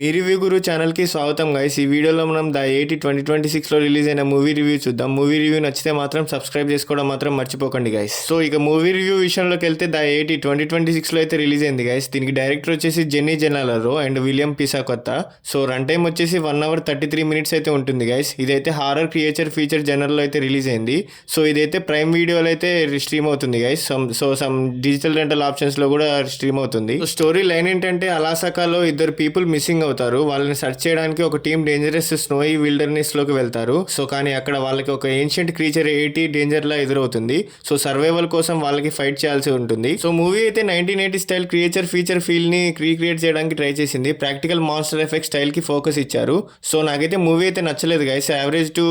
ఈ రివ్యూ గురు ఛానల్కి స్వాగతం గైస్. ఈ వీడియోలో మనం ద 80 2026లో రిలీజ్ అయిన మూవీ రివ్యూ చూద్దాం. మూవీ రివ్యూ నచ్చితే మాత్రం సబ్స్క్రైబ్ చేసుకోవడం మాత్రం మర్చిపోకండి గైస్. సో ఇక మూవీ రివ్యూ విషయంలోకి వెళ్తే ద 80 2026లో అయితే రిలీజ్ అయింది గైస్. దీనికి డైరెక్టర్ వచ్చేసి జెన్నీ జెనాలరో అండ్ విలియం పిసా కొత్త. సో రన్ టైం వచ్చేసి 1 hour 33 minutes అయితే ఉంటుంది గైస్. ఇదైతే హారర్ క్రియేచర్ ఫీచర్ జనరల్లో అయితే రిలీజ్ అయింది. సో ఇదైతే ప్రైమ్ వీడియోలో అయితే స్ట్రీమ్ అవుతుంది గైస్. సమ్ డిజిటల్ రెంటల్ ఆప్షన్స్లో కూడా స్ట్రీమ్ అవుతుంది. స్టోరీ లైన్ ఏంటంటే అలాసాకాలో ఇద్దరు పీపుల్ మిస్సింగ్ అవుతారు. వాళ్ళని సెర్చ్ చేయడానికి ఒక టీం డేంజరస్ స్నోయి విల్డర్నెస్ లోకి వెళ్తారు. సో కానీ అక్కడ వాళ్ళకి ఒక ఏన్షియంట్ క్రీచర్ 80 డేంజర్ లా ఎదురవుతుంది. సో సర్వైవల్ కోసం వాళ్ళకి ఫైట్ చేయాల్సి ఉంటుంది. సో మూవీ అయితే 1980 స్టైల్ క్రియేచర్ ఫీచర్ ఫీల్ ని రీక్రియేట్ చేయడానికి ట్రై చేసింది. ప్రాక్టికల్ మాన్స్టర్ ఎఫెక్ట్ స్టైల్ కి ఫోకస్ ఇచ్చారు. సో నాకైతే మూవీ అయితే నచ్చలేదు guys. Average to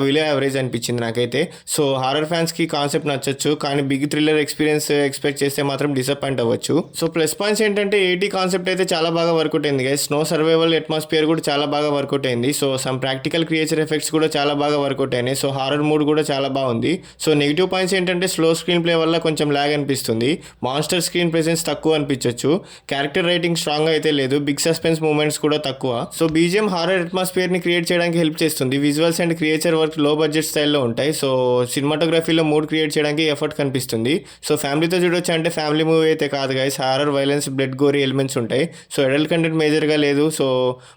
below average అనిపించింది నాకైతే. సో హారర్ ఫ్యాన్స్ కి కాన్సెప్ట్ నచ్చచ్చు, కానీ బిగ్ థ్రిల్లర్ ఎక్స్పీరియన్స్ ఎక్స్పెక్ట్ చేస్తే మాత్రం డిసప్పాయింట్ అవ్వచ్చు. సో ప్లస్ పాయింట్స్ ఏంటంటే 80 కాన్సెప్ట్ అయితే చాలా బాగా వర్కౌట్ అయింది గైస్. స్నో సర్వైవల్ అట్మాస్ఫియర్ కూడా చాలా బాగా వర్కౌట్ అయింది. So some practical creature effects కూడా చాలా బాగా వర్కౌట్ అయినాయి. సో హారర్ మూడ్ కూడా చాలా బాగుంది. సో నెగిటివ్ పాయింట్స్ ఏంటంటే స్లో స్క్రీన్ ప్లే వల్ల కొంచెం ల్యాగ్ అనిపిస్తుంది. మాన్స్టర్ స్క్రీన్ ప్రెసెన్స్ తక్కువ అనిపించవచ్చు. క్యారెక్టర్ రైటింగ్ స్ట్రాంగ్ అయితే లేదు. బిగ్ సస్పెన్స్ మూమెంట్స్ కూడా తక్కువ. సో బీజిఎం హారర్ అట్మాస్ఫియర్ ని క్రియేట్ చేయడానికి హెల్ప్ చేస్తుంది. విజువల్స్ అండ్ క్రియేచర్ వర్క్ లో బడ్జెట్ స్టైల్లో ఉంటాయి. సో సినిమాటోగ్రఫీలో మూడ్ క్రియేట్ చేయడానికి ఎఫర్ట్ కనిపిస్తుంది. సో ఫ్యామిలీతో చూడొచ్చు అంటే ఫ్యామిలీ మూవీ అయితే కాదు guys. Horror violence blood gory elements ఉంటాయి. సో అడల్ట్ కంటెంట్ మేజర్గా లేదు. సో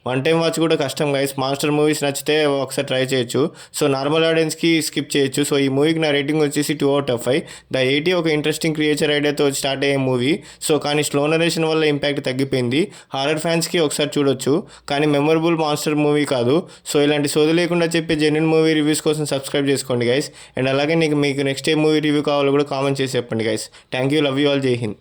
వన్ టైం వాచ్ కూడా కష్టం గైస్. మాస్టర్ మూవీస్ నచ్చితే ఒకసారి ట్రై చేయొచ్చు. సో నార్మల్ ఆడియన్స్కి స్కిప్ చేయొచ్చు. సో ఈ మూవీకి నా రేటింగ్ వచ్చేసి 2 out of 5. ద 80 ఒక ఇంట్రెస్టింగ్ క్రియేచర్ ఐడియాతో స్టార్ట్ అయ్యే మూవీ. సో కానీ స్లో నరేషన్ వల్ల ఇంపాక్ట్ తగ్గిపోయింది. హారర్ ఫ్యాన్స్కి ఒకసారి చూడొచ్చు, కానీ మెమొరబుల్ మాన్స్టర్ మూవీ కాదు. సో ఇలాంటి సోది లేకుండా చెప్పే జెన్యున్ మూవీ రివ్యూస్ కోసం సబ్స్క్రైబ్ చేసుకోండి గైస్. అండ్ అలాగే మీకు నెక్స్ట్ ఏ మూవీ రివ్యూ కావాలో కూడా కామెంట్ చేసి చెప్పండి guys. Thank you, love you all, జై హింద్.